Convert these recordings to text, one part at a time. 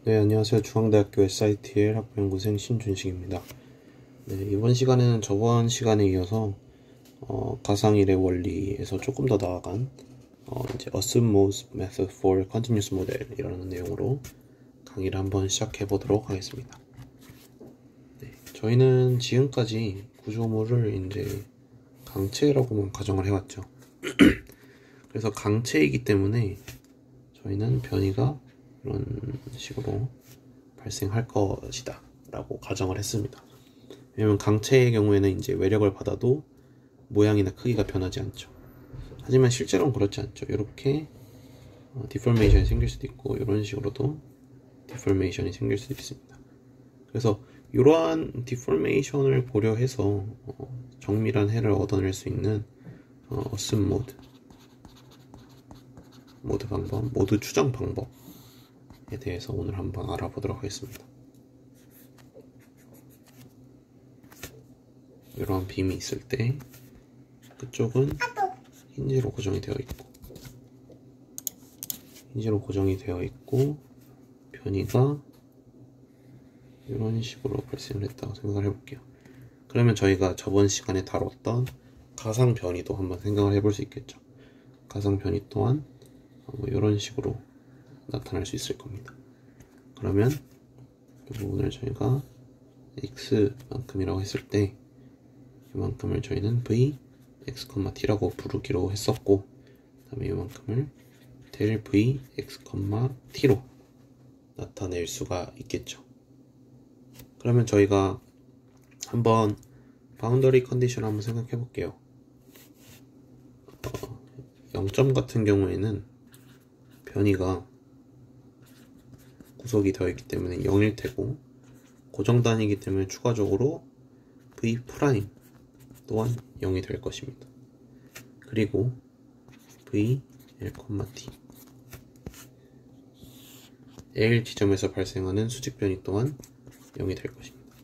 네, 안녕하세요. 중앙대학교 SITL 학부연구생 신준식입니다. 네, 이번 시간에는 저번 시간에 이어서 가상일의 원리에서 조금 더 나아간 이제 Async Method for Continuous Model이라는 내용으로 강의를 한번 시작해 보도록 하겠습니다. 네, 저희는 지금까지 구조물을 이제 강체라고만 가정을 해왔죠. 그래서 강체이기 때문에 저희는 변이가 이런 식으로 발생할 것이다 라고 가정을 했습니다. 왜냐면 강체의 경우에는 이제 외력을 받아도 모양이나 크기가 변하지 않죠. 하지만 실제로는 그렇지 않죠. 이렇게 디포메이션이 생길 수도 있고 이런 식으로도 디포메이션이 생길 수도 있습니다. 그래서 이러한 디포메이션을 고려해서 정밀한 해를 얻어낼 수 있는 어슨 모드 방법, 모드 추정 방법에 대해서 오늘 한번 알아보도록 하겠습니다. 이러한 빔이 있을 때 그쪽은 힌지로 고정이 되어 있고 변이가 이런 식으로 발생을 했다고 생각을 해볼게요. 그러면 저희가 저번 시간에 다뤘던 가상 변이도 한번 생각을 해볼 수 있겠죠. 가상 변이 또한 이런 식으로 나타날 수 있을 겁니다. 그러면 이 부분을 저희가 x만큼이라고 했을 때 이만큼을 저희는 v, x, t라고 부르기로 했었고, 그 다음에 이만큼을 del v, x, t로 나타낼 수가 있겠죠. 그러면 저희가 한번 바운더리 컨디션 한번 생각해 볼게요. 0점 같은 경우에는 변이가 구속이 되어 있기 때문에 0일 테고, 고정 단위이기 때문에 추가적으로 v' 또한 0이 될 것입니다. 그리고 v, l, t L 지점에서 발생하는 수직 변이 또한 0이 될 것입니다.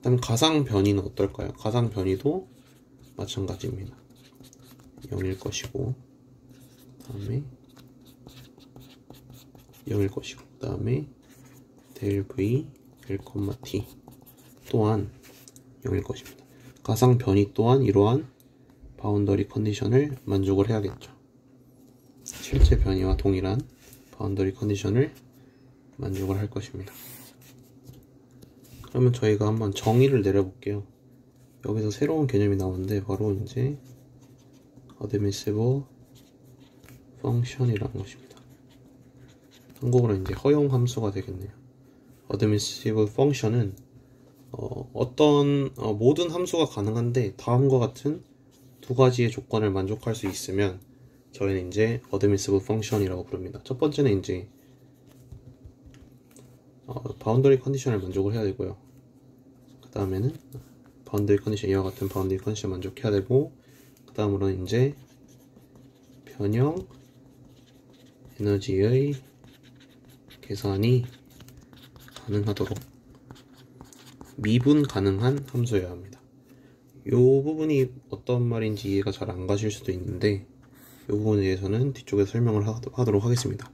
다음 가상 변이는 어떨까요? 가상 변이도 마찬가지입니다. 0일 것이고, 다음에 0일 것이고, 그 다음에 del v, l, t 또한 0일 것입니다. 가상 변이 또한 이러한 바운더리 컨디션을 만족을 해야겠죠. 실제 변이와 동일한 바운더리 컨디션을 만족을 할 것입니다. 그러면 저희가 한번 정의를 내려볼게요. 여기서 새로운 개념이 나오는데 바로 이제 admissible function이라는 것입니다. 한국어로 이제 허용 함수가 되겠네요. admissible function은 모든 함수가 가능한데 다음과 같은 두 가지의 조건을 만족할 수 있으면 저희는 이제 admissible function이라고 부릅니다. 첫 번째는 이제 바운더리 컨디션을 만족을 해야 되고요. 그 다음에는 바운더리 컨디션, 이와 같은 바운더리 컨디션 만족해야 되고, 그 다음으로는 이제 변형 에너지의 계산이 가능하도록 미분 가능한 함수여야 합니다. 이 부분이 어떤 말인지 이해가 잘 안 가실 수도 있는데 이 부분에 대해서는 뒤쪽에서 설명을 하도록 하겠습니다.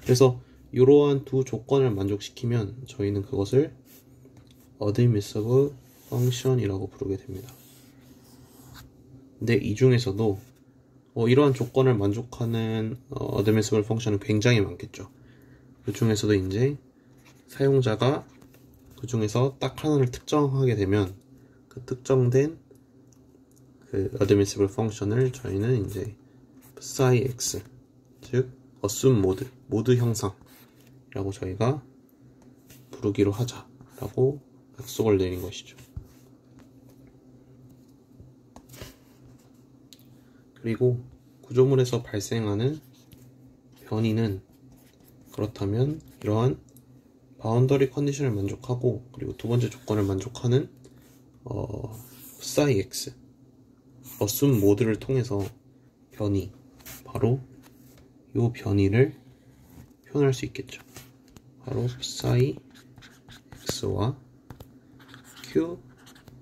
그래서 이러한 두 조건을 만족시키면 저희는 그것을 admissible function이라고 부르게 됩니다. 근데 이 중에서도 이러한 조건을 만족하는 admissible function은 굉장히 많겠죠. 그 중에서도 이제 사용자가 그 중에서 딱 하나를 특정하게 되면 그 특정된 그 admissible function을 저희는 이제 psi-x, 즉 assume 모드 형상이라고 저희가 부르기로 하자라고 약속을 내린 것이죠. 그리고 구조물에서 발생하는 변이는 그렇다면 이러한 바운더리 컨디션을 만족하고, 그리고 두 번째 조건을 만족하는 psi-x assume 모드를 통해서 변이, 바로 이 변이를 표현할 수 있겠죠. 바로 psi-x와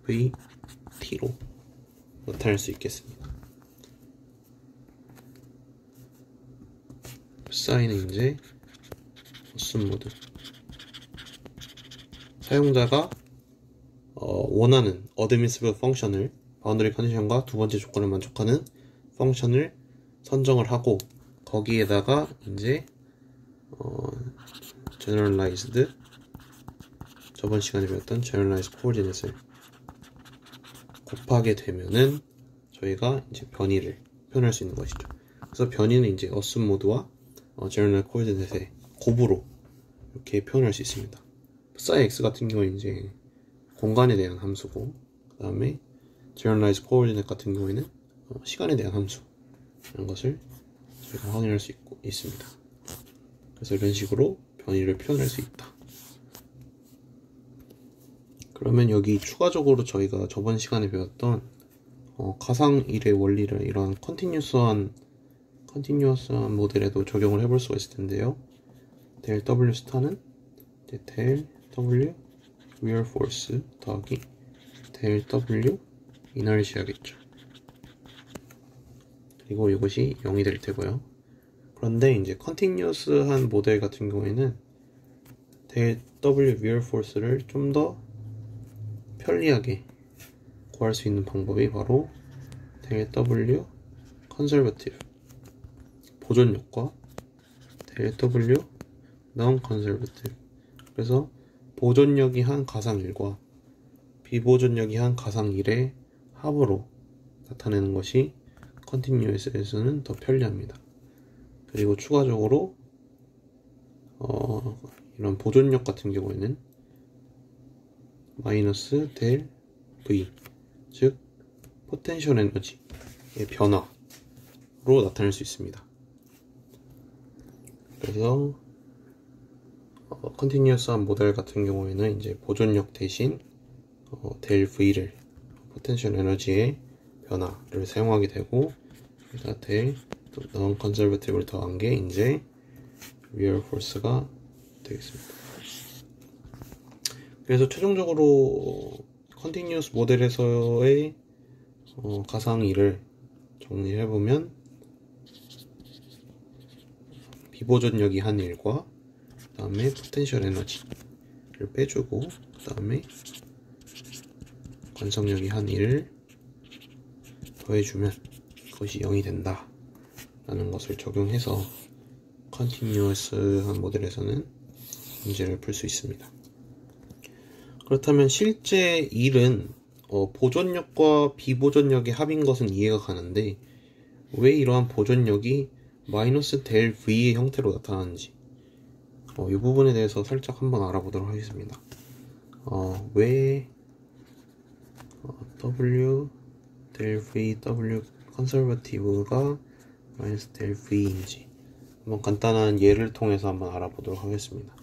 qvt로 나타낼 수 있겠습니다. psi는 이제 assume 모드, 사용자가 원하는 admissible 펑션을 바운더리 컨디션과 두 번째 조건을 만족하는 펑션을 선정을 하고 거기에다가 이제 generalized 저번 시간에 배웠던 generalized coordinate을 곱하게 되면은 저희가 이제 변이를 표현할 수 있는 것이죠. 그래서 변이는 이제 assume 모드와 general coordinate의 곱으로 이렇게 표현할 수 있습니다. psi x 같은 경우는 이제 공간에 대한 함수고, 그 다음에 generalized coordinate 같은 경우에는 시간에 대한 함수 이런 것을 저희가 확인할 수 있습니다. 그래서 이런 식으로 변이를 표현할 수 있다. 그러면 여기 추가적으로 저희가 저번 시간에 배웠던 가상 1의 원리를 이런 컨티뉴어스한 모델에도 적용을 해볼 수가 있을 텐데요. del W 스타는 이제 del W real force 더하기 del W inertia겠죠. 그리고 이것이 0이 될 테고요. 그런데 이제 컨티뉴어스한 모델 같은 경우에는 del W real force를 좀 더 편리하게 구할 수 있는 방법이 바로 del W conservative 보존력과 del W non-conservative. 그래서 보존력이 한 가상 1과 비보존력이 한 가상 1의 합으로 나타내는 것이 컨티뉴어스에서는 더 편리합니다. 그리고 추가적으로 이런 보존력 같은 경우에는 마이너스 델 V, 즉 포텐셜 에너지의 변화로 나타낼 수 있습니다. 그래서 컨티뉴어스한 모델 같은 경우에는 이제 보존력 대신 델 V를 포텐셜 에너지의 변화를 사용하게 되고, 여기다 델 non conservative를 더한 게 이제 real force가 되겠습니다. 그래서 최종적으로 컨티뉴어스 모델에서의 가상 1을 정리해보면 비보존력이 한 1과 그 다음에 포텐셜 에너지를 빼주고 그 다음에 관성력이 한 1을 더해주면 그것이 0이 된다 라는 것을 적용해서 컨티뉴어스한 모델에서는 문제를 풀 수 있습니다. 그렇다면 실제 1은 보존력과 비보존력의 합인 것은 이해가 가는데 왜 이러한 보존력이 마이너스 델 V의 형태로 나타나는지 이 부분에 대해서 살짝 한번 알아보도록 하겠습니다. 왜 W 델 V W 컨서버티브가 마이너스 델 V인지 한번 간단한 예를 통해서 한번 알아보도록 하겠습니다.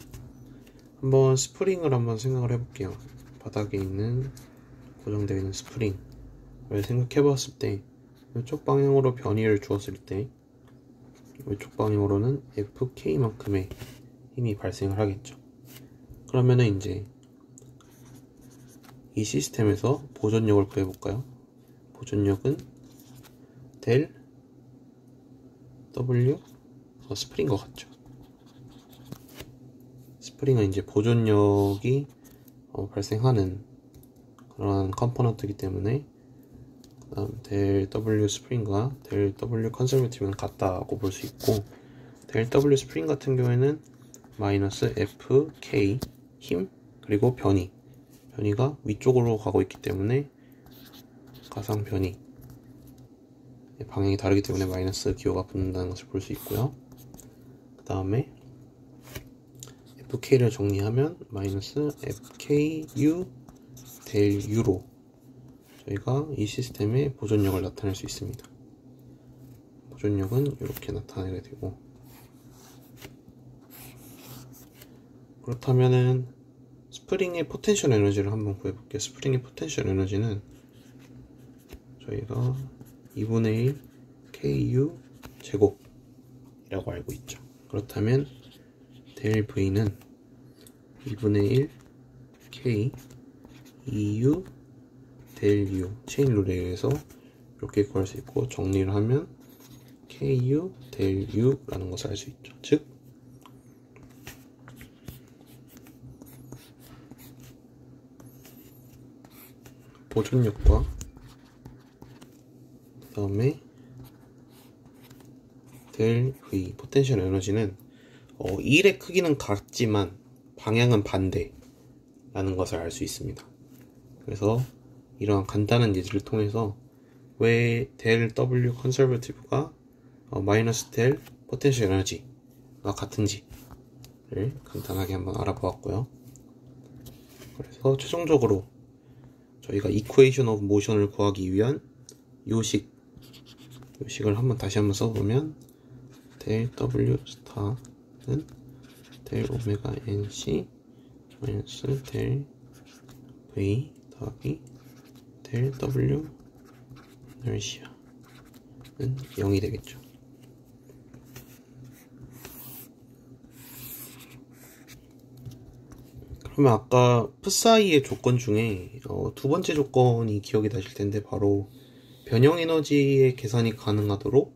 한번 스프링을 한번 생각을 해볼게요. 바닥에 있는 고정되어 있는 스프링을 생각해 봤을 때 이쪽 방향으로 변이를 주었을 때 이쪽 방향으로는 FK만큼의 힘이 발생을 하겠죠. 그러면은 이제 이 시스템에서 보존력을 구해볼까요? 보존력은 델 W 스프링 것 같죠. 스프링은 이제 보존력이 발생하는 그런 컴포넌트이기 때문에 델 W 스프링과 델 W 컨서버티브는 같다고 볼 수 있고, 델 W 스프링 같은 경우에는 마이너스 FK 힘 그리고 변이가 위쪽으로 가고 있기 때문에 가상 변이 방향이 다르기 때문에 마이너스 기호가 붙는다는 것을 볼 수 있고요. 그 다음에 FK를 정리하면 마이너스 FKU 델 U로 저희가 이 시스템의 보존력을 나타낼 수 있습니다. 보존력은 이렇게 나타내게 되고, 그렇다면은 스프링의 포텐셜 에너지를 한번 구해볼게요. 스프링의 포텐셜 에너지는 저희가 2분의 1 KU 제곱이라고 알고 있죠. 그렇다면 델 V는 2분의 1 K EU 델 U 체인 룰에 의해서 이렇게 구할 수 있고, 정리를 하면 KU 델 U 라는 것을 알 수 있죠. 즉 보존력과 그 다음에 델 V 포텐셜 에너지는 1의 크기는 같지만 방향은 반대라는 것을 알 수 있습니다. 그래서 이러한 간단한 예제를 통해서 왜 델 W 컨서버티브가 마이너스 델 포텐셜 에너지가 같은지를 간단하게 한번 알아보았고요. 그래서 최종적으로 저희가 이퀘이션 오브 모션을 구하기 위한 요식을 다시 한번 써보면 델 W 스타는 델 오메가 NC 마이너스 델 V 더하기 델 W 이너시아는 0이 되겠죠. 그러면 아까 푸사이의 조건 중에 두 번째 조건이 기억이 나실 텐데 바로 변형 에너지의 계산이 가능하도록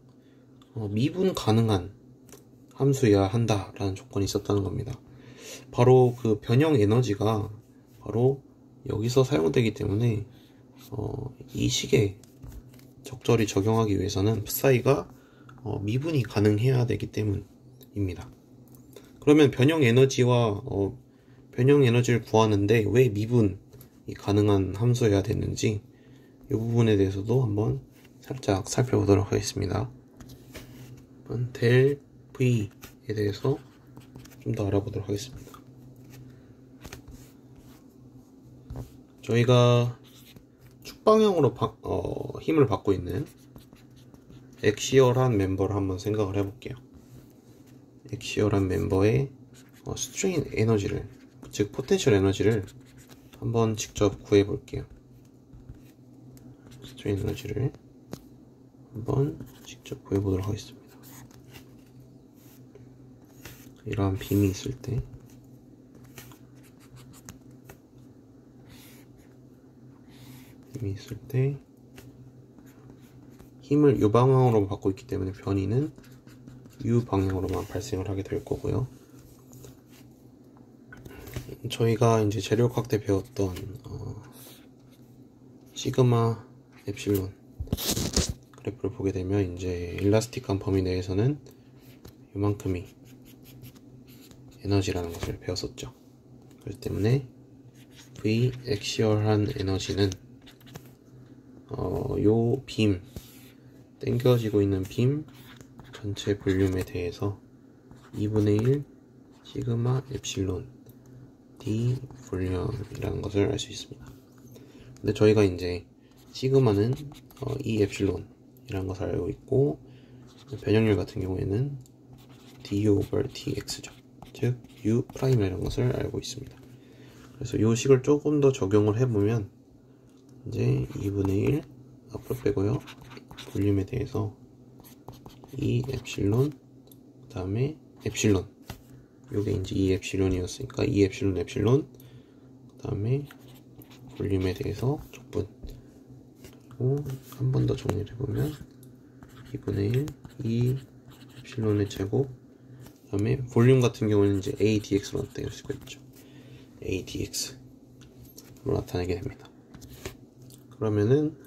미분 가능한 함수여야 한다라는 조건이 있었다는 겁니다. 바로 그 변형 에너지가 바로 여기서 사용되기 때문에 이 식에 적절히 적용하기 위해서는 푸사이가 미분이 가능해야 되기 때문입니다. 그러면 변형 에너지를 구하는데 왜 미분이 가능한 함수여야 되는지 이 부분에 대해서도 한번 살짝 살펴보도록 하겠습니다. 델 V에 대해서 좀 더 알아보도록 하겠습니다. 저희가 축방향으로 힘을 받고 있는 액시얼한 멤버를 한번 생각을 해볼게요. 액시얼한 멤버의 스트레인 에너지를, 즉 포텐셜 에너지를 한번 직접 구해볼게요. 스트레인 에너지를 한번 직접 구해보도록 하겠습니다. 이러한 빔이 있을 때 힘을 이 방향으로 받고 있기 때문에 변이는 이 방향으로만 발생을 하게 될 거고요. 저희가 이제 재료학 때 배웠던 시그마 엡실론 그래프를 보게 되면 이제 일라스틱한 범위 내에서는 이만큼이 에너지라는 것을 배웠었죠. 그렇기 때문에 V 액시얼한 에너지는 요 빔, 당겨지고 있는 빔 전체 볼륨에 대해서 2분의 1 시그마 엡실론 D 볼륨이라는 것을 알 수 있습니다. 근데 저희가 이제 시그마는 E 엡실론이라는 것을 알고 있고, 변형률 같은 경우에는 D over Tx죠. 즉 U 프라임이라는 것을 알고 있습니다. 그래서 이 식을 조금 더 적용을 해보면 이제 2분의 1 앞으로 빼고요. 볼륨에 대해서 E 엡실론 그 다음에 엡실론, 요게 이제 E 엡실론이었으니까 E 엡실론 그 다음에 볼륨에 대해서 적분, 그리고 한 번 더 정리를 해보면 2분의 1 E 엡실론의 제곱, 그 다음에 볼륨 같은 경우는 이제 ADX로 나타낼 수가 있죠. ADX로 나타내게 됩니다. 그러면은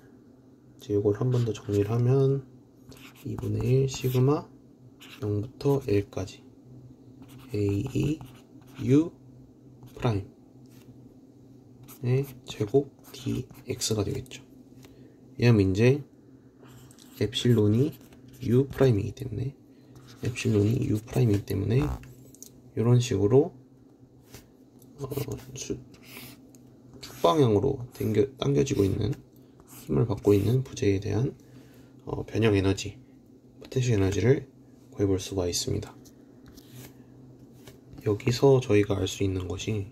이제 이걸 한 번 더 정리를 하면 2분의 1 시그마 0부터 L까지 AE U 프라임의 제곱 DX가 되겠죠. 왜냐면 이제 엡실론이 U 프라임이기 때문에 이런 식으로 축방향으로 당겨지고 있는 힘을 받고 있는 부재에 대한 변형 에너지, 포텐셜 에너지를 구해볼 수가 있습니다. 여기서 저희가 알 수 있는 것이,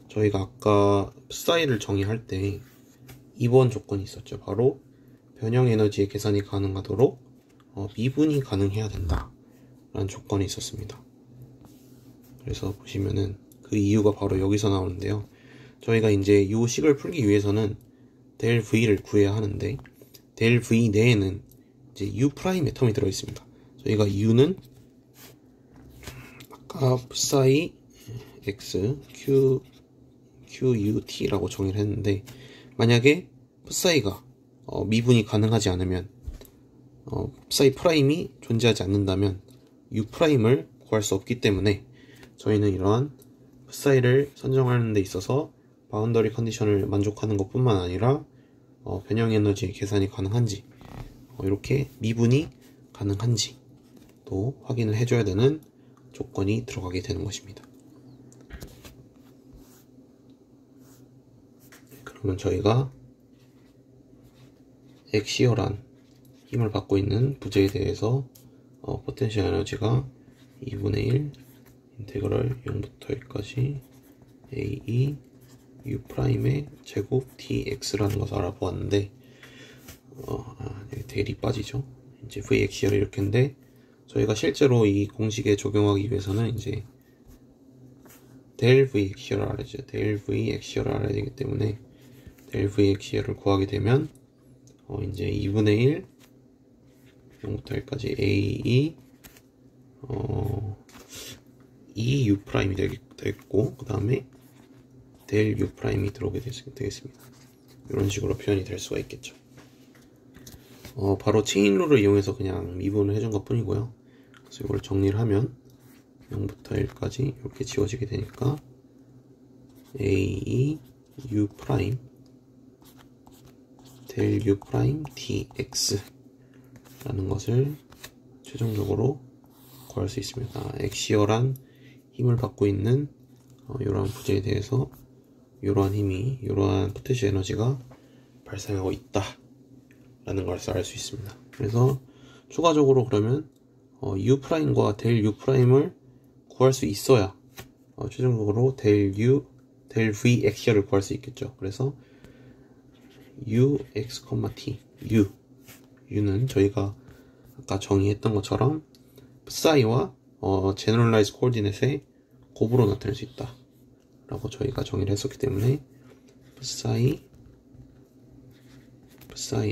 저희가 아까 psi를 정의할 때 2번 조건이 있었죠. 바로 변형 에너지의 계산이 가능하도록 미분이 가능해야 된다 라는 조건이 있었습니다. 그래서 보시면은 그 이유가 바로 여기서 나오는데요. 저희가 이제 이 식을 풀기 위해서는 델 V를 구해야 하는데, 델 V 내에는 이제 U 프라임의 텀이 들어 있습니다. 저희가 U는 아까 psi x QUT라고 정의를 했는데, 만약에 풋사이가 미분이 가능하지 않으면 풋사이 프라임이 존재하지 않는다면 U 프라임을 구할 수 없기 때문에 저희는 이러한 풋사이를 선정하는 데 있어서 바운더리 컨디션을 만족하는 것 뿐만 아니라 변형 에너지 계산이 가능한지 이렇게 미분이 가능한지 또 확인을 해줘야 되는 조건이 들어가게 되는 것입니다. 그러면 저희가 엑시어란 힘을 받고 있는 부재에 대해서 포텐셜 에너지가 2분의 1 인테그럴 0부터 1까지 AE U'의 제곱 dx라는 것을 알아보았는데 대리 빠지죠. 이제 V 엑시얼이 이렇게인데 저희가 실제로 이 공식에 적용하기 위해서는 이제 델 V 엑시얼을 알아야죠. 델 V 엑시얼을 알아야 되기 때문에 델 V 엑시얼을 구하게 되면 이제 2분의 1 0부터 1까지 AE EU 프라임이 되겠고 그 다음에 델 U 프라임이 들어오게 되겠습니다. 이런 식으로 표현이 될 수가 있겠죠. 바로 체인룰을 이용해서 그냥 미분을 해준 것 뿐이고요. 그래서 이걸 정리를 하면 0부터 1까지 이렇게 지워지게 되니까 AE U 프라임 델 U 프라임 dx 라는 것을 최종적으로 구할 수 있습니다. 엑시어란 힘을 받고 있는 이러한 부재에 대해서 이러한 힘이, 이러한 포텐셜 에너지가 발생하고 있다 라는 것을 알 수 있습니다. 그래서 추가적으로 그러면 U'과 델 U'을 구할 수 있어야 최종적으로 델 V 엑시얼을 구할 수 있겠죠. 그래서 Ux, T, U는 저희가 아까 정의했던 것처럼 psi와 generalized coordinate의 곱으로 나타낼 수 있다 라고 저희가 정의를 했었기 때문에 psi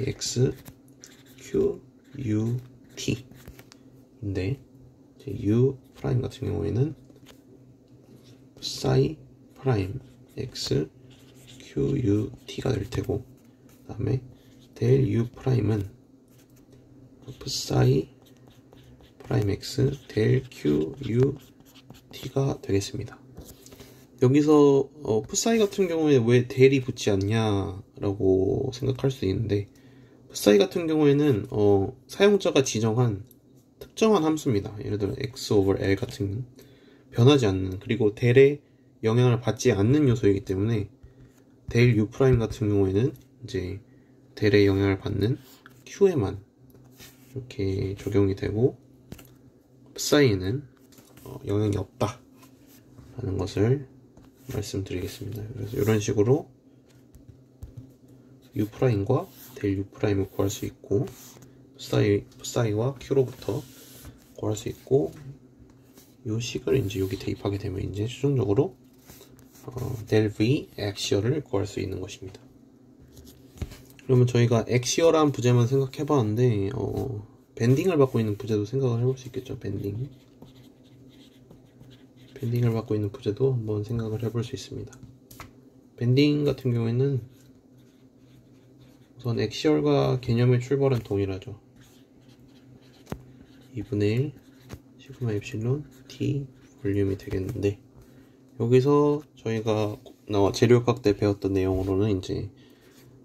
x q u t 인데 u 프라임 같은 경우에는 psi 프라임 x q u t가 될 테고 그 다음에 델 u 프라임은 psi 프라임 x 델 q u t가 되겠습니다. 여기서 psi 같은 경우에 왜 델이 붙지 않냐 라고 생각할 수 있는데 psi 같은 경우에는 사용자가 지정한 특정한 함수입니다. 예를 들어 x over l 같은 변하지 않는 그리고 델의 영향을 받지 않는 요소이기 때문에 델 u 프라임 같은 경우에는 이제 델의 영향을 받는 q에만 이렇게 적용이 되고 psi에는 영향이 없다 라는 것을 말씀드리겠습니다. 그래서 이런 식으로 U'과 델 U'을 구할 수 있고 psi와 q로부터 구할 수 있고 이 식을 이제 여기 대입하게 되면 이제 최종적으로 델 V 엑시얼을 구할 수 있는 것입니다. 그러면 저희가 엑시얼한 부재만 생각해 봤는데 밴딩을 받고 있는 부재도 생각을 해볼 수 있겠죠. 밴딩을 받고 있는 부재도 한번 생각을 해볼 수 있습니다. 밴딩 같은 경우에는 우선 엑시얼과 개념의 출발은 동일하죠. 2분의 1 시그마 엡실론 t 볼륨이 되겠는데 여기서 저희가 재료역학 때 배웠던 내용으로는 이제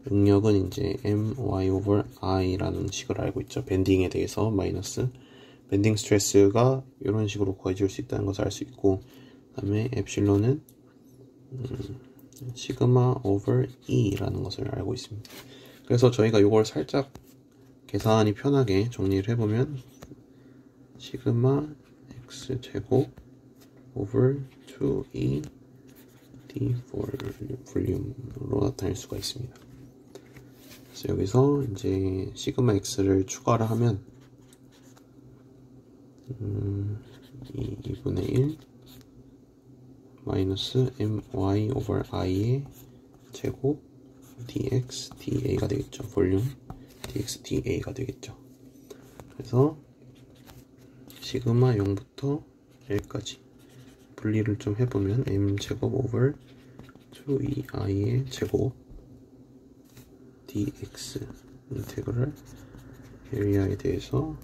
응력은 이제 my over i라는 식을 알고 있죠. 밴딩에 대해서 마이너스 밴딩 스트레스가 이런 식으로 구해질 수 있다는 것을 알 수 있고 그 다음에 엡실론은 시그마 over e라는 것을 알고 있습니다. 그래서 저희가 이걸 살짝 계산이 편하게 정리를 해보면 시그마 x 제곱 over 2e d 볼륨으로 나타낼 수가 있습니다. 그래서 여기서 이제 시그마 x를 추가를 하면 2분의 1 마이너스 my over i의 제곱 dx da가 되겠죠. 볼륨 dx da가 되겠죠. 그래서 시그마 0부터 l까지 분리를 좀 해보면 m 제곱 over 2ei의 제곱 dx 인테그럴 에리아에 대해서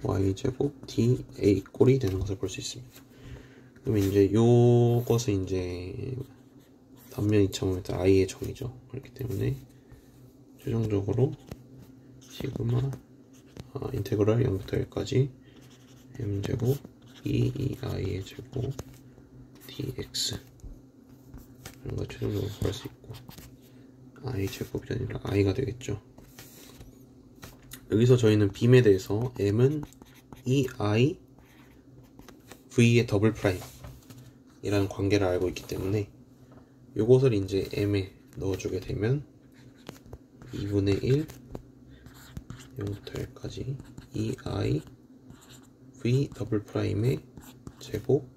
y제곱 dA 꼴이 되는 것을 볼 수 있습니다. 그러면 이제 요것은 이제 단면 이차원일 때 i의 정의죠. 그렇기 때문에 최종적으로 시그마 인테그럴 0부터 1까지 m제곱 2i의 제곱 dx 이런 걸 최종적으로 구할 수 있고 i 제곱이 아니라 i가 되겠죠. 여기서 저희는 빔에 대해서 m은 2i v의 더블 프라임 이라는 관계를 알고 있기 때문에 요것을 이제 m에 넣어주게 되면 2분의 1 0부터 1까지 2i v 더블 프라임의 제곱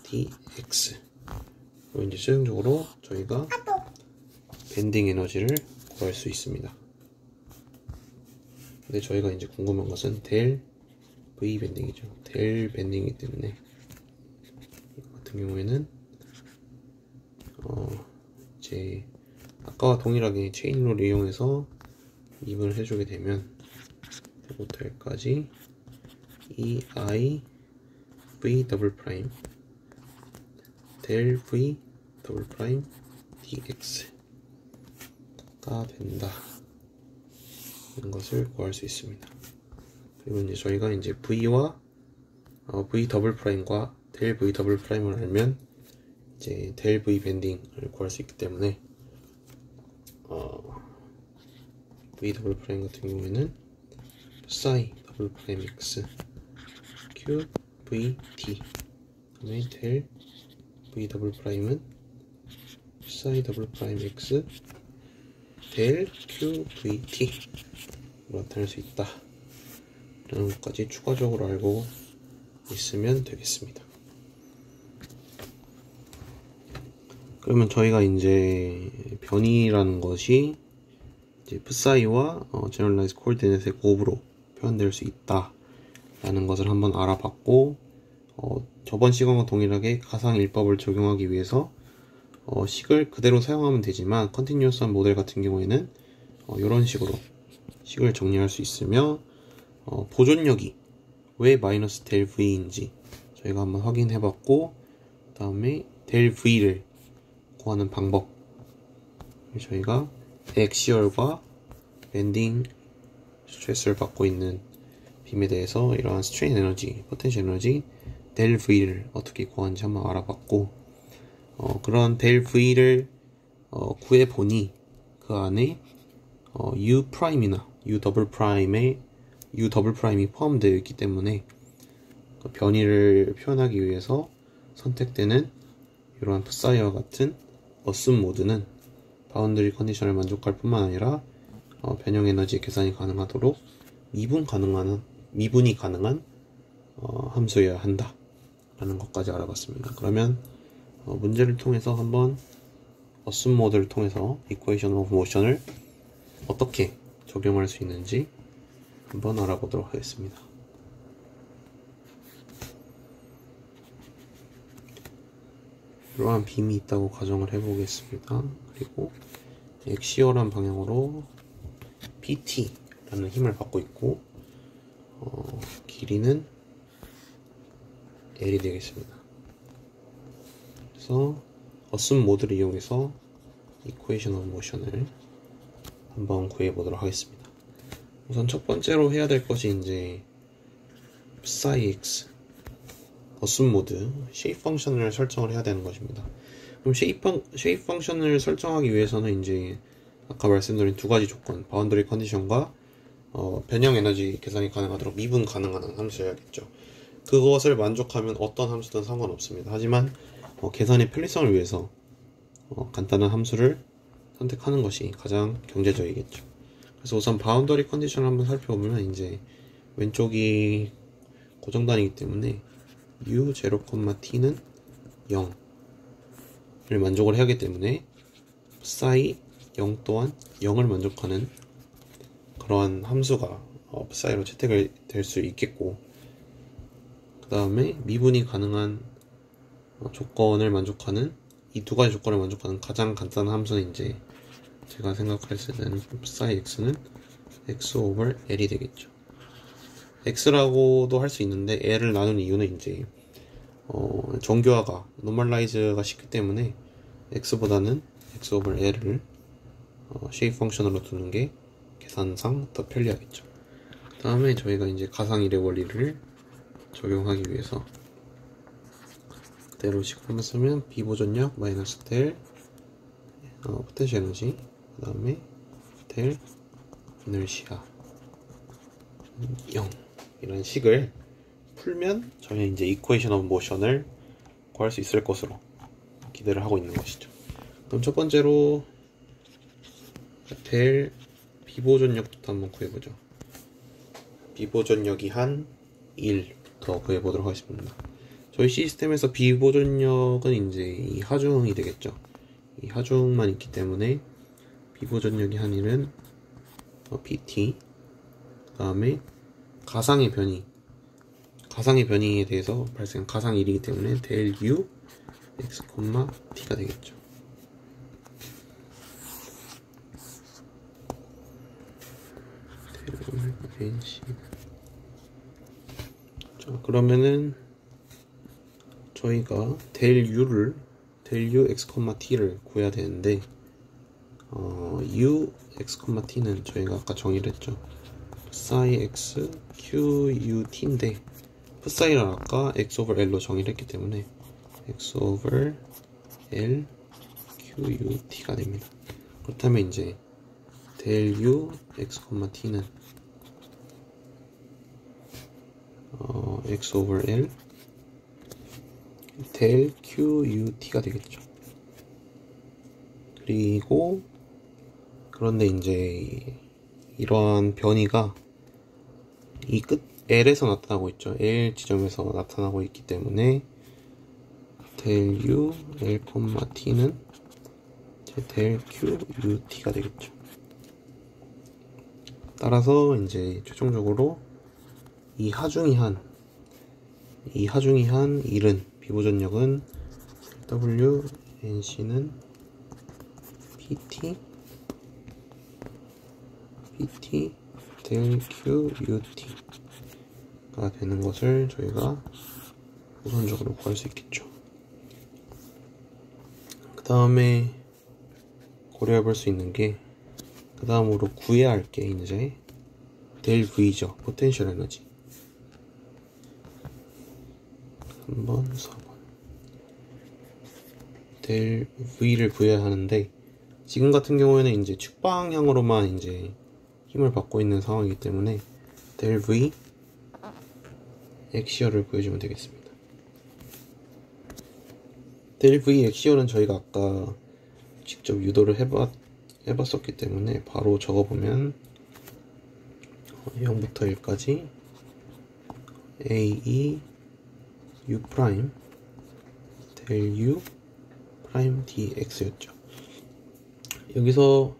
dx 그리고 이제 최종적으로 저희가 밴딩 에너지를 구할 수 있습니다. 근데 저희가 이제 궁금한 것은 델 v 밴딩이죠. 델 밴딩이기 때문에 이거 같은 경우에는 이제 아까와 동일하게 체인룰을 이용해서 미분을 해주게 되면 1부터 1까지 2i v 더블 프라임 델 v 더블 프라임 dx가 된다 이런 것을 구할 수 있습니다. 그리고 이제 저희가 이제 v와 v 더블 프라임과 델 v 더블 프라임을 알면 이제 델 v 밴딩을 구할 수 있기 때문에 v 더블 프라임 같은 경우에는 psi 더블 프라임 x q v t 그다음에 델 v 더블 프라임은 psi 더블 프라임 x 델 q v t 로 나타낼 수 있다 라는 것까지 추가적으로 알고 있으면 되겠습니다. 그러면 저희가 이제 변이라는 것이 이제 psi와 generalized coordinate의 곱으로 표현될 수 있다 라는 것을 한번 알아봤고 저번 시간과 동일하게 가상 일법을 적용하기 위해서 식을 그대로 사용하면 되지만 컨티뉴어스한 모델 같은 경우에는 이런 식으로 식을 정리할 수 있으며 보존력이 왜 마이너스 델 v인지 저희가 한번 확인해 봤고 그 다음에 델 v를 구하는 방법 저희가 액시얼과 밴딩 스트레스를 받고 있는 빔에 대해서 이러한 스트레인 에너지, 포텐셜 에너지 델 v를 어떻게 구하는지 한번 알아봤고 그런 델 v를 구해보니 그 안에 u 프라임이나 u 더블 프라임에 u 더블 프라임이 포함되어 있기 때문에 그 변이를 표현하기 위해서 선택되는 이러한 psi와 같은 어순 모드는 바운더리 컨디션을 만족할 뿐만 아니라 변형 에너지 계산이 가능하도록 미분이 가능한 함수여야 한다 라는 것까지 알아봤습니다. 그러면 문제를 통해서 한번 어순 모드를 통해서 이퀘이션 오브 모션을 어떻게 적용할 수 있는지 한번 알아보도록 하겠습니다. 이러한 빔이 있다고 가정을 해보겠습니다. 그리고 엑시얼한 방향으로 PT라는 힘을 받고 있고 길이는 L이 되겠습니다. 그래서 어순 모드를 이용해서 이퀘이션 오브 모션을 한번 구해보도록 하겠습니다. 우선 첫 번째로 해야 될 것이 이제 psi x 어순 모드 쉐입 펑션을 설정을 해야 되는 것입니다. 그럼 쉐입 펑션을 설정하기 위해서는 이제 아까 말씀드린 두 가지 조건 바운더리 컨디션과 변형 에너지 계산이 가능하도록 미분 가능한 함수여야겠죠. 그것을 만족하면 어떤 함수든 상관없습니다. 하지만 계산의 편리성을 위해서 간단한 함수를 선택하는 것이 가장 경제적이겠죠. 그래서 우선 바운더리 컨디션을 한번 살펴보면 이제 왼쪽이 고정단위이기 때문에 u0,t는 0을 만족을 하기 때문에 psi 0 또한 0을 만족하는 그러한 함수가 psi로 채택이 될 수 있겠고 그 다음에 미분이 가능한 조건을 만족하는 이 두 가지 조건을 만족하는 가장 간단한 함수는 이제 제가 생각할 때는 psi x는 x over l이 되겠죠. x라고도 할 수 있는데 l을 나눈 이유는 이제 정교화가 노멀라이즈가 쉽기 때문에 x보다는 x over l을 쉐입 펑션으로 두는 게 계산상 더 편리하겠죠. 다음에 저희가 이제 가상일의 원리를 적용하기 위해서 그대로 식form을 쓰면 비보존력 마이너스 델 포텐셜 에너지, 그 다음에 델 이너시아 0 이런 식을 풀면 저희는 이제 이쿠에이션 오브 모션을 구할 수 있을 것으로 기대를 하고 있는 것이죠. 그럼 첫 번째로 델 비보존력부터 한번 구해보죠. 비보존력이 한 1부터 구해보도록 하겠습니다. 저희 시스템에서 비보존력은 이제 이 하중이 되겠죠. 이 하중만 있기 때문에 비보존력이 한 1은 pt, 그 다음에 가상의 변이에 대해서 발생한 가상 1이기 때문에 델 u x, t가 되겠죠. 자, 그러면은 저희가 델 u x, t를 구해야 되는데 u x, t는 저희가 아까 정의를 했죠. psi x q u t인데 psi를 아까 x over l로 정의를 했기 때문에 x over l q u t가 됩니다. 그렇다면 이제 델 u x, t는 x over l 델 q u t가 되겠죠. 그리고 그런데 이제 이러한 변이가 이 끝 L에서 나타나고 있죠. L 지점에서 나타나고 있기 때문에 델 U L, T는 델 Q U T가 되겠죠. 따라서 이제 최종적으로 이 하중이 한 1은 비보존력은 W NC는 PT 델 Q U T가 되는 것을 저희가 우선적으로 구할 수 있겠죠. 그 다음에 고려해 볼 수 있는 게, 그 다음으로 구해야 할 게 이제 델 V죠. 포텐셜 에너지. 3번, 4번. 델 V를 구해야 하는데, 지금 같은 경우에는 이제 측방향으로만 이제 힘을 받고 있는 상황이기 때문에 델 V 엑시얼을 구해주면 되겠습니다. 델 V 엑시얼은 저희가 아까 직접 유도를 해봤었기 때문에 바로 적어보면 0부터 1까지 A2 U 프라임 델 U 프라임 dx였죠. 여기서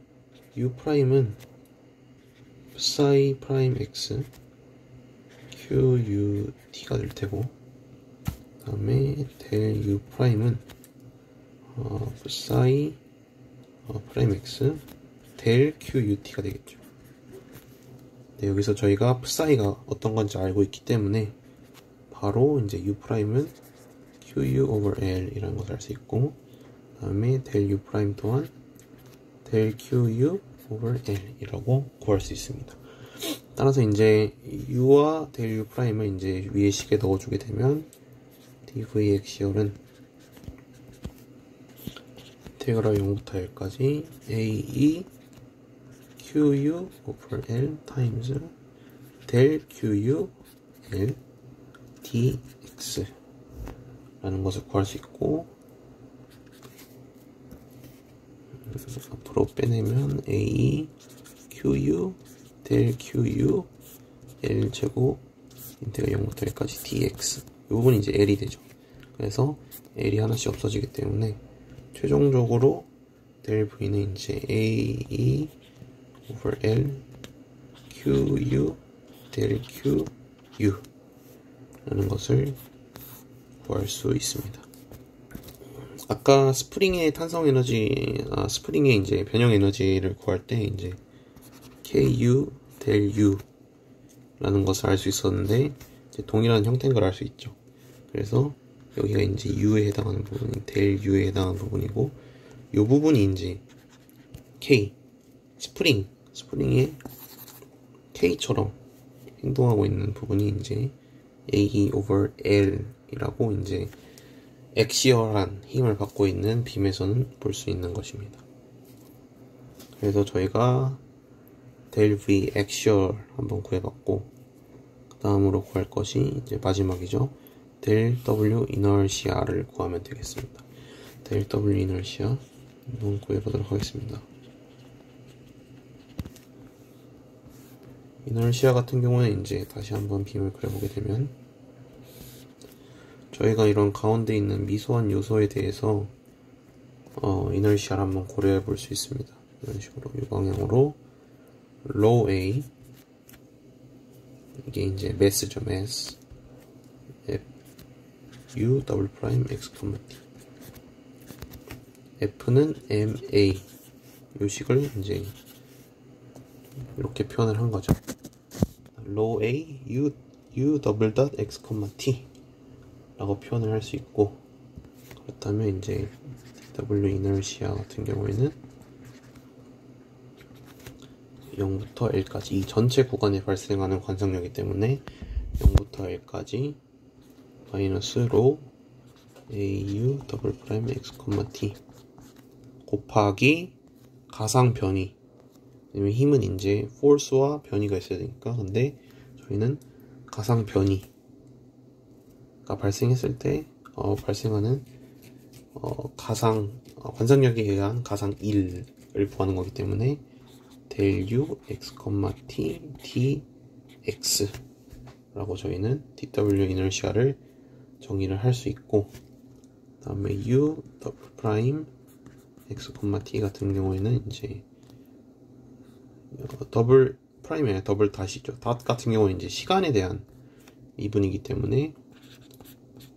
U 프라임은 psi 프라임 x q u t가 될 테고, 그 다음에 델 U 프라임은 psi 프라임 x 델 q u t가 되겠죠. 네, 여기서 저희가 psi가 어떤 건지 알고 있기 때문에 바로 이제 u 프라임은 qu over l 이라는 것을 알 수 있고, 그 다음에 델 u 프라임 또한 델 qu over l 이라고 구할 수 있습니다. 따라서 이제 u와 델 u 프라임을 이제 위에 식에 넣어주게 되면 dv 엑시얼은 인테그랄 0부터 l까지 a2 qu over l 타임즈 델 qu l dx 라는 것을 구할 수 있고, 앞으로 빼내면 a qu 델 qu l 제곱 인테그랄 0부터 l까지 dx, 이 부분이 이제 l이 되죠. 그래서 l이 하나씩 없어지기 때문에 최종적으로 델 v는 이제 a2 over l qu 델 qu 라는 것을 구할 수 있습니다. 아까 스프링의 탄성 에너지, 스프링의 이제 변형 에너지를 구할 때 이제 KU 델 U 라는 것을 알 수 있었는데 이제 동일한 형태인 걸 알 수 있죠. 그래서 여기가 이제 U에 해당하는 부분이 델 U에 해당하는 부분이고, 이 부분이 이제 K 스프링의 K처럼 행동하고 있는 부분이 이제 A over L 이라고 이제 액시얼한 힘을 받고 있는 빔에서는 볼 수 있는 것입니다. 그래서 저희가 델 V 액시얼 한번 구해봤고, 그 다음으로 구할 것이 이제 마지막이죠. 델 W 이너시아를 구하면 되겠습니다. 델 W 이너시아 한번 구해보도록 하겠습니다. 이너시아 같은 경우는 이제 다시 한번 빔을 그려보게 되면 저희가 이런 가운데 있는 미소한 요소에 대해서 이너시아를 한번 고려해 볼 수 있습니다. 이런 식으로 이 방향으로 low A, 이게 이제 mass죠, mass. F U 더블 프라임 X, T. F는 MA, 요 식을 이제 이렇게 표현을 한 거죠. low A U 더블 닷 X, T 라고 표현을 할 수 있고, 그렇다면 이제 W 이너시아 같은 경우에는 0부터 L까지 이 전체 구간에 발생하는 관성력이기 때문에 0부터 L까지 마이너스 로 AU 더블 프라임 X, T 곱하기 가상 변이, 왜냐면 힘은 이제 force와 변이가 있어야 되니까. 근데 저희는 가상 변이가 발생했을 때 발생하는 가상 관성력에 의한 가상 1을 구하는 거기 때문에 델 U X, T dx 라고 저희는 dw 이너시아를 정의를 할 수 있고, 그 다음에 U 더블 프라임 X, T 같은 경우에는 이제 더블 프라임이 아니라 더블 닷이죠. 닷 같은 경우는 이제 시간에 대한 미분이기 때문에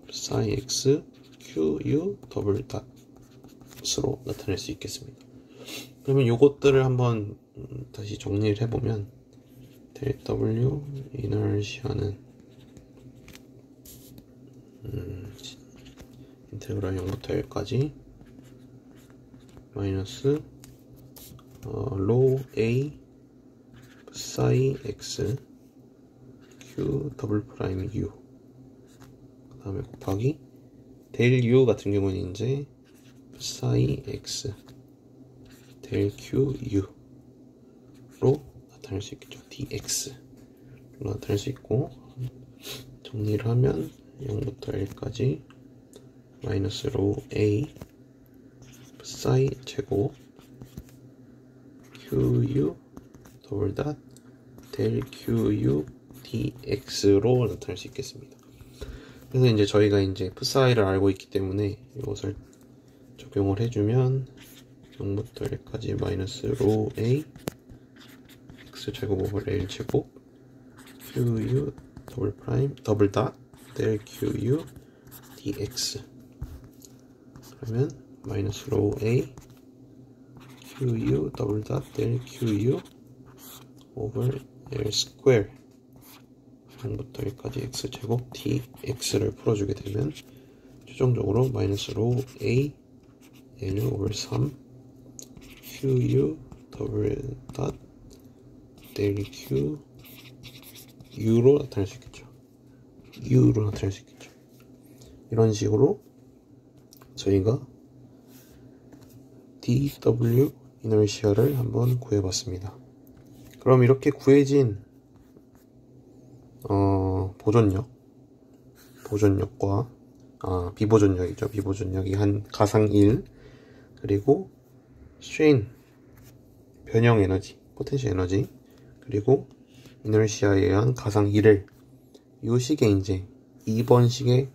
psi x q u 더블 닷으로 나타낼 수 있겠습니다. 그러면 요것들을 한번 다시 정리를 해보면 델 W 이너시아는 인테그랄 0부터 1까지 마이너스 로 A psi x q 더블 프라임 u, 그 다음에 곱하기 델 U 같은 경우는 이제 psi x 델 q u로 나타낼 수 있겠죠. dx로 나타낼 수 있고, 정리를 하면 0부터 L까지 마이너스 로 A psi 제곱 QU 더블 닷 델 QU dx로 나타낼 수 있겠습니다. 그래서 이제 저희가 이제 psi를 알고 있기 때문에 이것을 적용을 해주면 0부터 L까지 마이너스 로 A x 제곱 오버 L 제곱 QU 더블 프라임 더블 닷 델 QU dx, 그러면 마이너스 로 A QU 더블 닷 델 QU 오버 L 스퀘어 0부터 1까지 x 제곱 dx를 풀어주게 되면 최종적으로 마이너스 로 A L 오버 3 QU 더블 닷 델 Q U로 나타낼 수 있겠죠. U로 나타낼 수 있겠죠. 이런 식으로 저희가 dw 이너시아를 한번 구해봤습니다. 그럼 이렇게 구해진 보존력과 비보존력이죠. 비보존력이 한 가상 1, 그리고 스트레인 변형 에너지, 포텐셜 에너지, 그리고 이너시아에 의한 가상 1을 이 식에 이제 2번 식에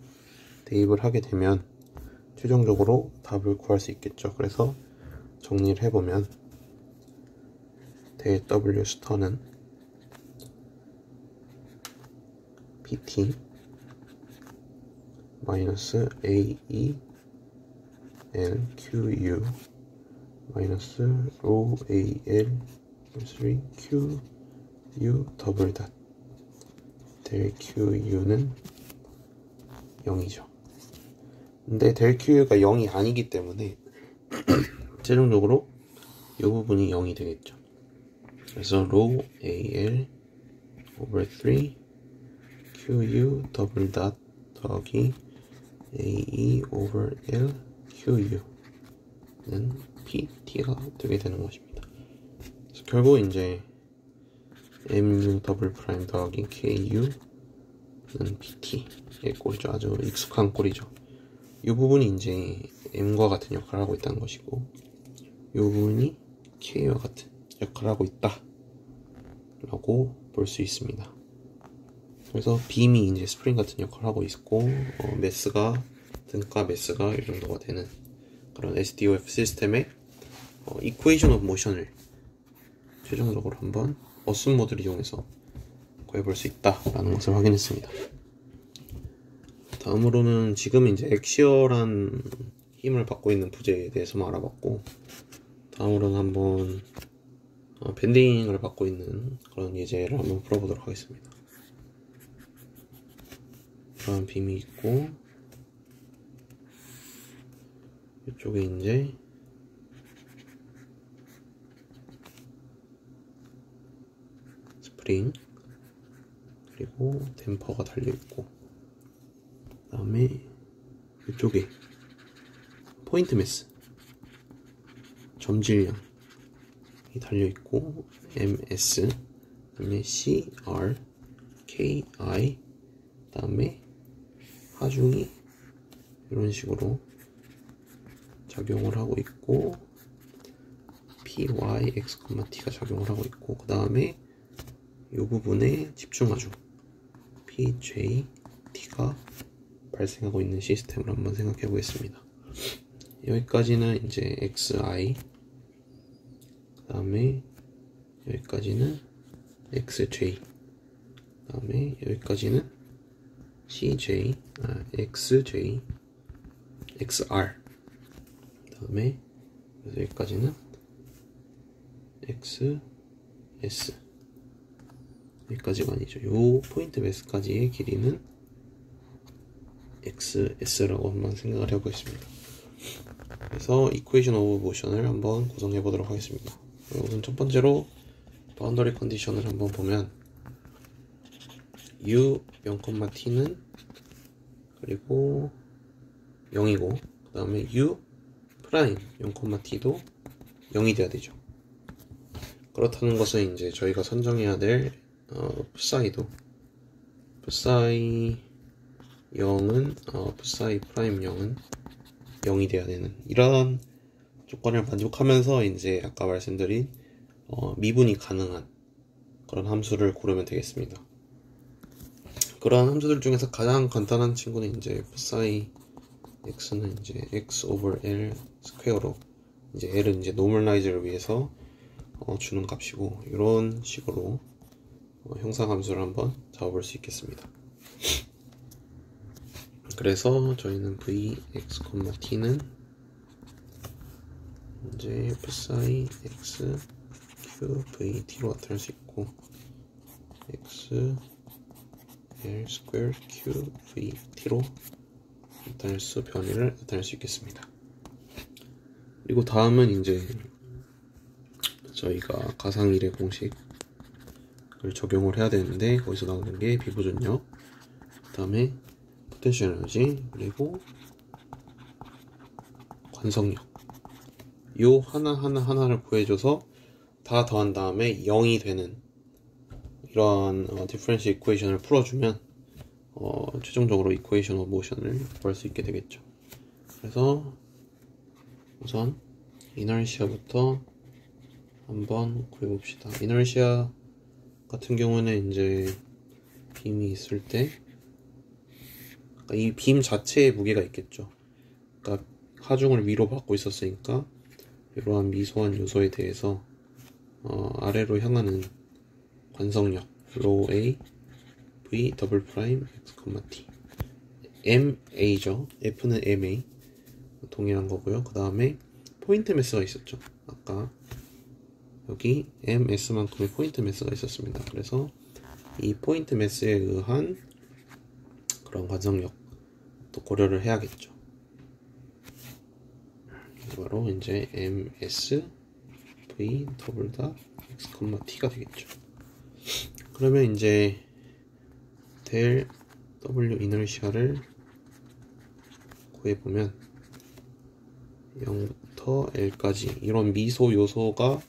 대입을 하게 되면 최종적으로 답을 구할 수 있겠죠. 그래서 정리를 해보면 델 W 스터는 PT 마이너스 AE LQU 마이너스 로 AL 3 QU 더블 닷 델 QU는 0이죠. 근데 델 QU가 0이 아니기 때문에 최종적으로 이 부분이 0이 되겠죠. 그래서 로 AL over 3 QU 더블 닷 더하기 AE over L QU는 PT가 되게 되는 것입니다. 그래서 결국 이제 MU 더블 프라임 더하기 KU는 PT의 꼴이죠. 아주 익숙한 꼴이죠. 이 부분이 이제 M과 같은 역할을 하고 있다는 것이고, 이 부분이 K와 같은 역할을 하고 있다 라고 볼 수 있습니다. 그래서 빔이 이제 스프링 같은 역할을 하고 있고, 매스가 등가 매스가 이 정도가 되는 그런 SDOF 시스템의 이퀘이션 오브 모션을 최종적으로 한번 어순 모드를 이용해서 구해볼 수 있다라는 것을 확인했습니다. 다음으로는 지금 이제 액시얼한 힘을 받고 있는 부재에 대해서만 알아봤고, 다음으로는 한번 밴딩을 받고 있는 그런 예제를 한번 풀어보도록 하겠습니다. 이런 빔이 있고, 이쪽에 이제 스프링 그리고 댐퍼가 달려있고, 그 다음에 이쪽에 포인트 매스 점질량이 달려있고, MS 그 다음에 CR KI 그 다음에 하중이 이런 식으로 작용을 하고 있고, PYX,T가 작용을 하고 있고, 그 다음에 이 부분에 집중하중 PJT가 발생하고 있는 시스템을 한번 생각해 보겠습니다. 여기까지는 이제 XI, 그 다음에 여기까지는 XJ, 그 다음에 여기까지는 CJ, XJ, XR, 그 다음에 여기까지는 XS, 여기까지가 아니죠. 요 포인트 매스까지의 길이는 XS라고 한번 생각을 해보겠습니다. 그래서 이퀘이션 오브 모션을 한번 구성해 보도록 하겠습니다. 우선 첫 번째로 바운더리 컨디션을 한번 보면, U 0,T는 그리고 0이고, 그 다음에 U 프라임 0,T도 0이 돼야 되죠. 그렇다는 것은 이제 저희가 선정해야 될 풋사이도, 풋사이 0은 풋사이 프라임 0은 0이 돼야 되는 이런 조건을 만족하면서 이제 아까 말씀드린 미분이 가능한 그런 함수를 고르면 되겠습니다. 그런 함수들 중에서 가장 간단한 친구는 이제 풋사이 x는 이제 x over l 스퀘어로, 이제 l은 이제 노멀라이즈를 위해서 주는 값이고, 이런 식으로 형상 함수를 한번 잡아볼 수 있겠습니다. 그래서 저희는 vx, t는 이제 psi x q v t로 나타낼 수 있고, x l 스퀘어 q v t로 변이를 나타낼 수 있겠습니다. 그리고 다음은 이제 저희가 가상일의 공식을 적용을 해야 되는데, 거기서 나오는 게 비보존력, 그 다음에 포텐셜 에너지, 그리고 관성력, 요 하나를 구해줘서 다 더한 다음에 0이 되는 이러한 디퍼런셜 이퀘이션을 풀어주면 최종적으로 이퀘이션 오브 모션을 구할 수 있게 되겠죠. 그래서 우선 이너시아부터 한번 구해봅시다. 이너시아 같은 경우는 이제 빔이 있을 때 이 빔 자체에 무게가 있겠죠. 그러니까 하중을 위로 받고 있었으니까 이러한 미소한 요소에 대해서 아래로 향하는 관성력 rho a v 더블 프라임 x, t MA죠. F는 MA, 동일한 거고요. 그 다음에 포인트 매스가 있었죠. 아까 여기 MS만큼의 포인트 매스가 있었습니다. 그래서 이 포인트 매스에 의한 그런 관성력 또 고려를 해야겠죠. 바로 이제 MS V 더블 닷 X, T가 되겠죠. 그러면 이제 델 W 이너시아를 구해보면 0부터 L까지 이런 미소 요소가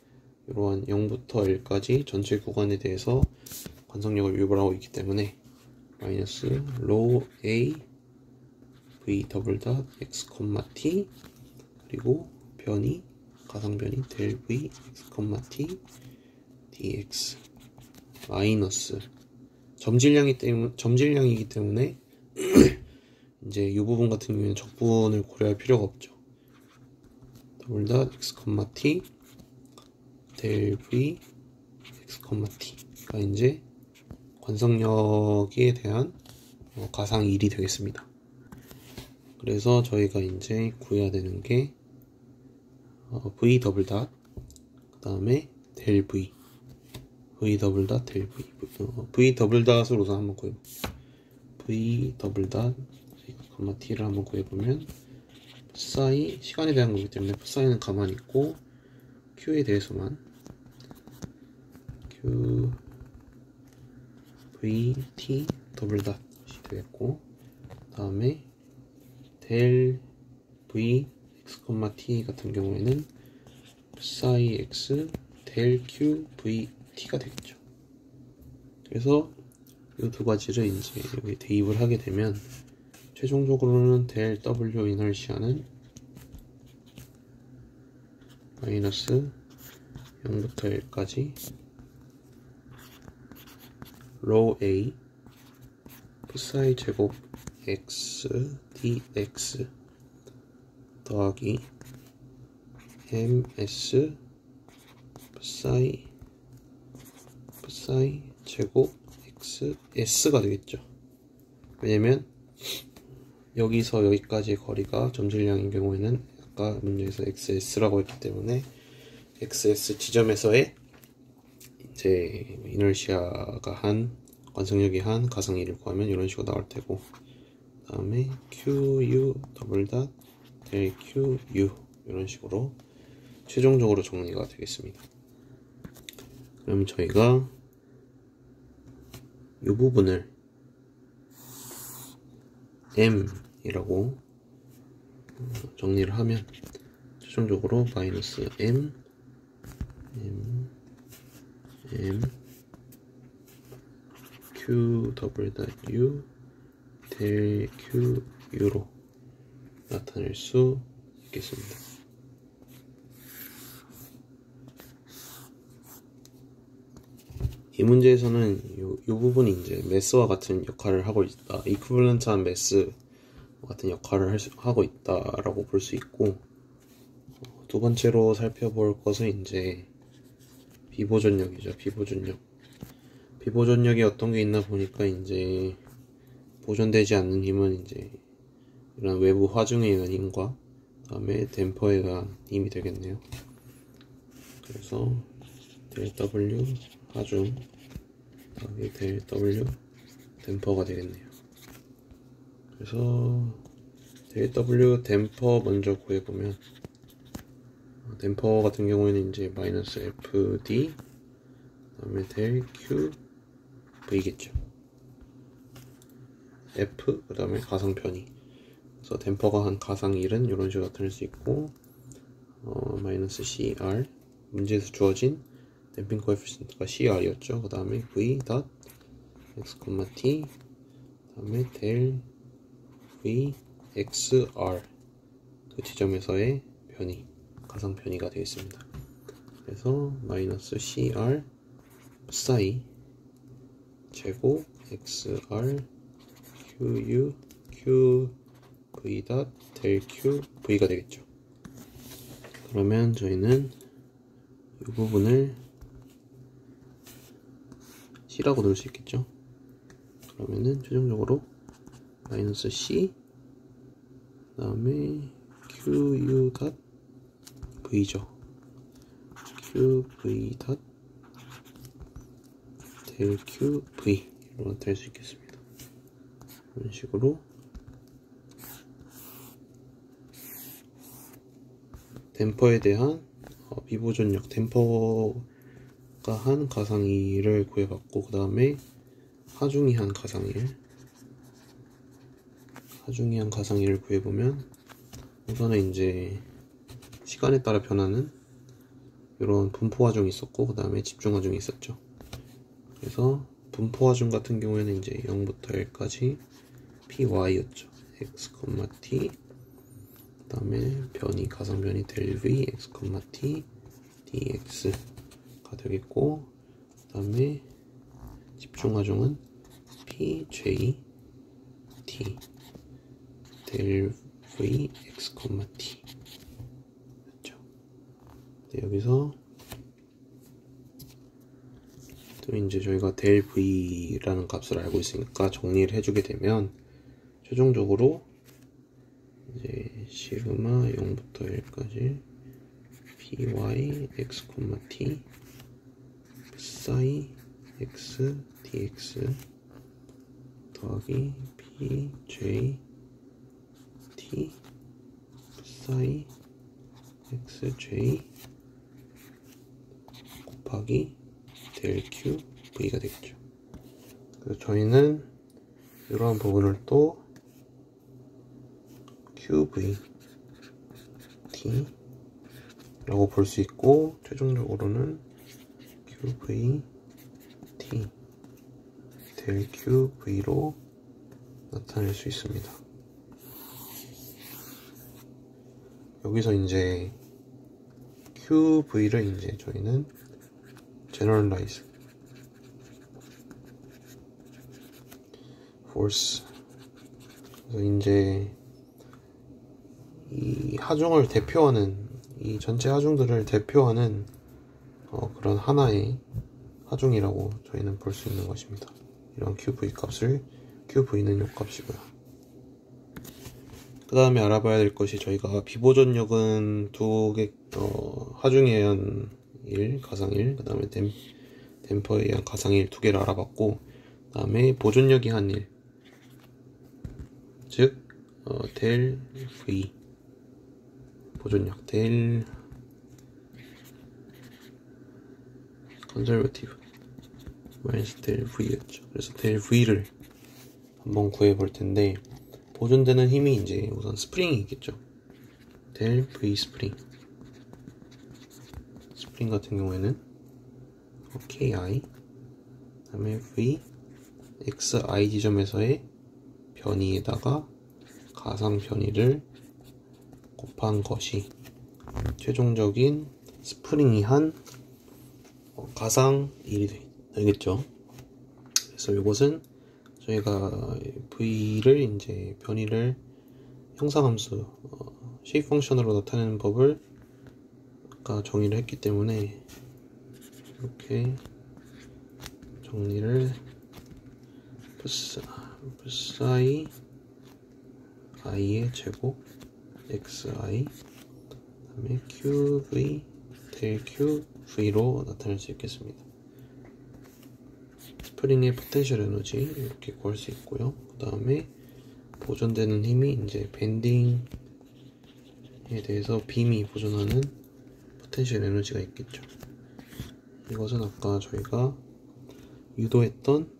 이러한 0부터 L까지 전체 구간에 대해서 관성력을 유발하고 있기 때문에 마이너스 로우 A V 더블 닷 X, T 그리고 변이 가상변이 델 V X, T dx 마이너스 점질량이기 때문에 이제 이 부분 같은 경우에는 적분을 고려할 필요가 없죠. 더블 닷 X, T 델 V X, T가 이제 관성력에 대한 가상 1이 되겠습니다. 그래서 저희가 이제 구해야 되는 게 V 더블 닷 그 다음에 델 V 더블 닷 델 V 더블 닷을 우선 한번 구해볼게요. V 더블 닷 T를 한번 구해보면 풋사이 시간에 대한 거기 때문에 풋사이는 가만히 있고 Q에 대해서만 Q V T 더블 닷이 되겠고 그 다음에 델 V X, T 같은 경우에는 풋사이 X 델 Q V T가 되겠죠. 그래서 이 두 가지를 이제 여기 대입을 하게 되면 최종적으로는 델 W 이너시아는 마이너스 0부터 1까지 로우 A 풋사이 제곱 X dx 더하기 ms 풋사이 제곱 x s가 되겠죠. 왜냐면 여기서 여기까지의 거리가 점질량인 경우에는 아까 문제에서 xs라고 했기 때문에 xs 지점에서의 이제 이너시아가 한 관성력이 한 가상 1을 구하면 이런 식으로 나올 테고 그 다음에 qu 더블 닷 델 qu 이런 식으로 최종적으로 정리가 되겠습니다. 그럼 저희가 이 부분을 m이라고 정리를 하면 최종적으로 마이너스 m q 더블 닷 u 델 q u로 나타낼 수 있겠습니다. 이 문제에서는 요 부분이 이제 매스와 같은 역할을 하고 있다, 이퀴벌런트한 매스 같은 역할을 하고 있다라고 볼 수 있고, 두 번째로 살펴볼 것은 이제 비보존력이죠. 비보존력이 어떤 게 있나 보니까 이제 보존되지 않는 힘은 이제 이런 외부 화중에 의한 힘과 그다음에 댐퍼에 의한 힘이 되겠네요. 그래서 델 W 하중 여기 델 W 댐퍼가 되겠네요. 그래서 델 W 댐퍼 먼저 구해보면 댐퍼 같은 경우에는 이제 마이너스 FD 그 다음에 델 Q V겠죠. F 그 다음에 가상 편이, 그래서 댐퍼가 한 가상 1은 이런 식으로 나타낼 수 있고 마이너스 CR 문제에서 주어진 댐핑 코에피션트가 CR이었죠. 그 다음에 V 닷 X, T 그 다음에 델 V XR 그 지점에서의 변이 가상 변이가 되겠습니다. 그래서 마이너스 CR 사이 제곱 XR QU QV 닷 델 QV가 되겠죠. 그러면 저희는 이 부분을 C라고 넣을 수 있겠죠. 그러면은 최종적으로 마이너스 C 그 다음에 qu.v죠. qv.delqv로 나타낼 수 있겠습니다. 이런 식으로 댐퍼에 대한 비보존력, 댐퍼가 한 가상일을 구해봤고, 그 다음에 하중이 한 가상일을 구해보면, 우선은 이제 시간에 따라 변하는 이런 분포 하중이 있었고, 그 다음에 집중 하중이 있었죠. 그래서 분포 하중 같은 경우에는 이제 0부터 1까지 py였죠. x, t. 그 다음에 가상변이 del v x, t dx가 되겠고, 그 다음에 집중 하중은 pj t del v x, t. 그렇죠. 네, 여기서 또 이제 저희가 del v라는 값을 알고 있으니까 정리를 해주게 되면, 최종적으로 이제 시그마 0부터 1까지 py x, t psi x dx 더하기 pj t psi xj 곱하기 del q v가 되겠죠. 그래서 저희는 이러한 부분을 또 qv t 라고 볼 수 있고, 최종적으로는 qv t del qv로 나타낼 수 있습니다. 여기서 이제 qv를 이제 저희는 generalize force, 그래서 이제 이 하중을 대표하는, 이 전체 하중들을 대표하는 그런 하나의 하중이라고 저희는 볼 수 있는 것입니다. 이런 qv 값을, qv는 요 값이고요. 그 다음에 알아봐야 될 것이, 저희가 비보존력은 두 개, 하중에 의한 가상일, 그 다음에 댐퍼에 의한 가상일 두 개를 알아봤고, 그 다음에 보존력이 한 일, 즉 del v 보존력, del conservative 마이너스 del v였죠. 그래서 del v를 한번 구해 볼 텐데, 보존되는 힘이 이제 우선 스프링이 있겠죠. del v 스프링 같은 경우에는 ki, 그 다음에 v xi 지점에서의 변이에다가 가상 변이를 곱한 것이 최종적인 스프링이 한 가상일이 되겠죠. 그래서 이것은 저희가 v를 이제 변이를 형상함수 shape 펑션으로 나타내는 법을 아까 정의를 했기 때문에 이렇게 정리를 psi i의 제곱 xi 그다음에 qv del qv로 나타낼 수 있겠습니다. 스프링의 포텐셜 에너지 이렇게 구할 수 있고요. 그 다음에 보존되는 힘이 이제 밴딩에 대해서 빔이 보존하는 포텐셜 에너지가 있겠죠. 이것은 아까 저희가 유도했던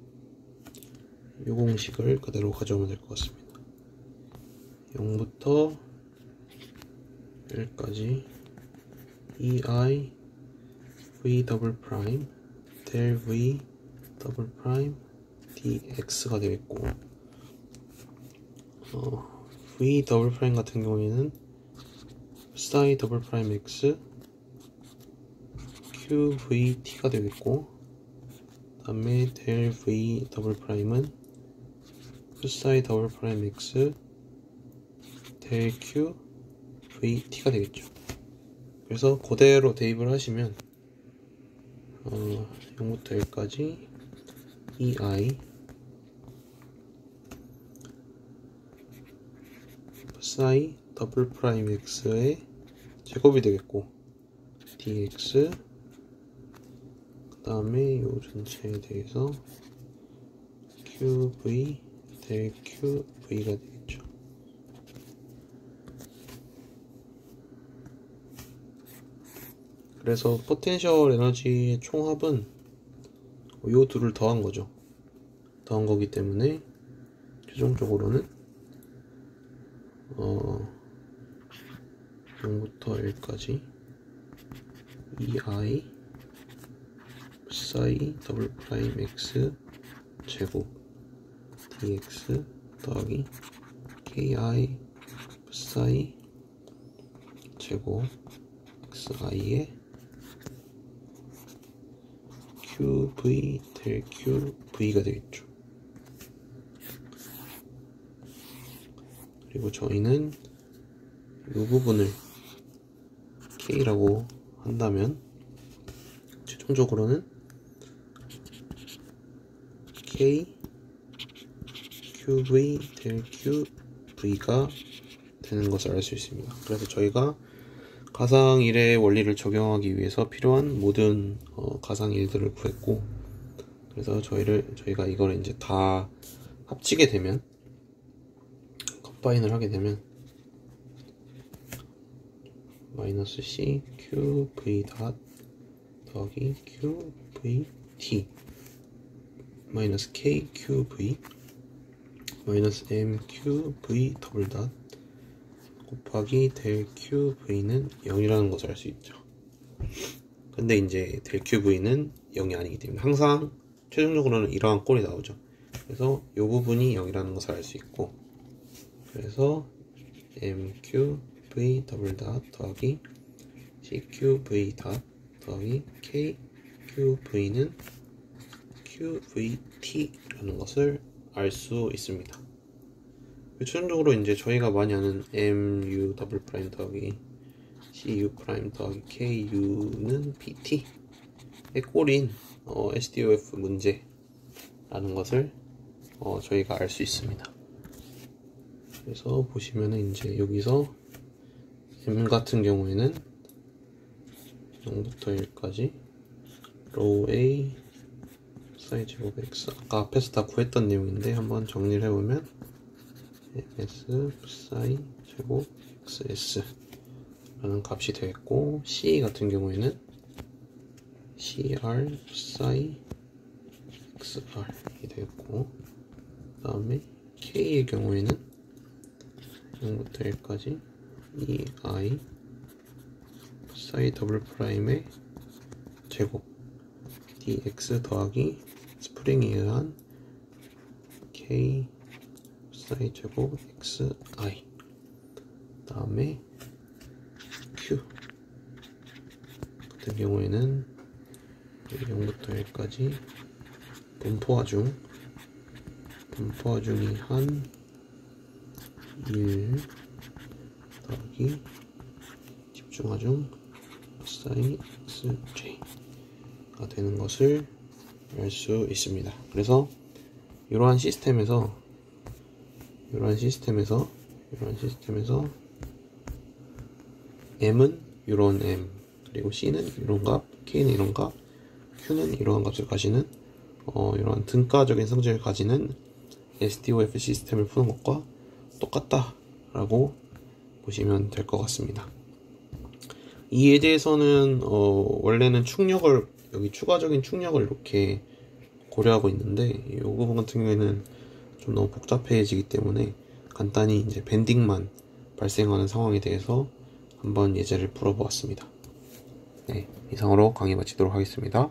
이 공식을 그대로 가져오면 될 것 같습니다. 0부터 1까지 ei v 더블 프라임 del v 더블 프라임 dx가 되겠고, v 더블 프라임 같은 경우에는 psi 더블 프라임 x qvt가 되겠고, 그 다음에 del v 더블 프라임은 psi 더블 프라임 x del qvt가 되겠죠. 그래서 그대로 대입을 하시면 0부터 1까지 ei psi 더블 프라임 x의 제곱이 되겠고 dx 그 다음에 요 전체에 대해서 qv del qv가 되겠죠. 그래서 포텐셜 에너지의 총합은 요 둘을 더한 거죠. 더한 거기 때문에 최종적으로는 0부터 1까지 2i psi 더블 프라임 x 제곱 dx 더하기 ki psi 제곱 xi의 qv 될 qv가 되겠죠. 그리고 저희는 이 부분을 k라고 한다면 최종적으로는 k qv 될 qv가 되는 것을 알 수 있습니다. 그래서 저희가 가상일의 원리를 적용하기 위해서 필요한 모든 가상일들을 구했고, 그래서 저희가 이걸 이제 다 합치게 되면, 컴바인을 하게 되면 마이너스 c qv 닷 더하기 qvt 마이너스 k qv 마이너스 m qv 더블 닷 곱하기 델 qv는 0이라는 것을 알 수 있죠. 근데 이제 델 qv는 0이 아니기 때문에 항상 최종적으로는 이러한 꼴이 나오죠. 그래서 이 부분이 0이라는 것을 알 수 있고, 그래서 mqv 더블 닷 더하기 cqv 닷 더하기 kqv는 qvt라는 것을 알 수 있습니다. 최종적으로 이제 저희가 많이 아는 mu 더블 프라임 더하기 cu 프라임 더하기 ku는 pt의 꼴인 SDOF 문제라는 것을 저희가 알 수 있습니다. 그래서 보시면은 이제 여기서 m 같은 경우에는 0부터 1까지 로우 a psi 제곱 x, 아까 앞에서 다 구했던 내용인데 한번 정리를 해보면 ms psi 제곱 xs 라는 값이 되겠고, c 같은 경우에는 cr psi xr이 되겠고, 그 다음에 k의 경우에는 0부터 1까지 2i psi 더블 프라임의 제곱 dx 더하기 스프링에 의한 k psi 제곱 xi 그 다음에 q 같은 경우에는 0부터 1까지 분포하중 분포하중이 한 1 더하기 집중하중 psi xj가 되는 것을 알 수 있습니다. 그래서 이러한 시스템에서 m은 이런 m, 그리고 c는 이런 값, k는 이런 값, q는 이러한 값을 가지는 이러한 등가적인 성질을 가지는 SDOF 시스템을 푸는 것과 똑같다 라고 보시면 될 것 같습니다. 이에 대해서는 원래는 충력을, 여기 추가적인 충력을 이렇게 고려하고 있는데, 이 부분 같은 경우에는 좀 너무 복잡해지기 때문에 간단히 이제 밴딩만 발생하는 상황에 대해서 한번 예제를 풀어보았습니다. 네, 이상으로 강의 마치도록 하겠습니다.